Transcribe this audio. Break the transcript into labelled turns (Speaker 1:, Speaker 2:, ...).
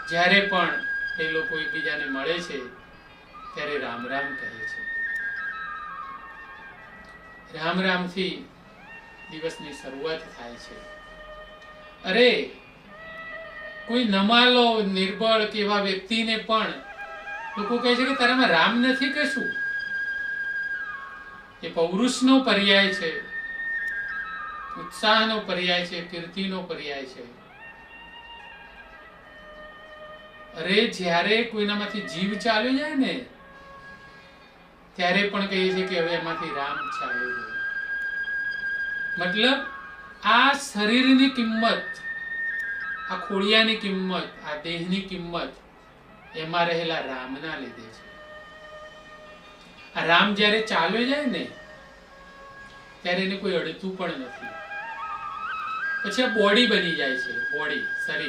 Speaker 1: જ્યારે પણ એ લોકો એકબીજાને મળે છે ત્યારે રામ રામ કહે છે. રામ રામથી દિવસની શરૂઆત થાય છે. અરે કોઈ નમાલો નિર્બળ કે એવા વ્યક્તિને પણ લોકો કહે છે કે તારામાં રામ નથી કે શું? એ પૌરુષનો પર્યાય છે, ઉત્સાહનો પર્યાય છે, કીર્તિનો પર્યાય છે. અરે જ્યારે કોઈનામાંથી જીવ ચાલ્યો જાય ને ત્યારે પણ કહીએ છીએ કે હવે એમાંથી રામ ચાલ્યો ગયો. મતલબ આ શરીરની કિંમત, આ ખોડિયાની કિંમત, આ દેહની કિંમત એમાં રહેલા રામના લીધે છે. આ રામ જ્યારે ચાલ્યો જાય ને ત્યારે એને કોઈ અડતું પણ નથી. પછી આ બોડી બની જાય છે, બોડી, શરીર.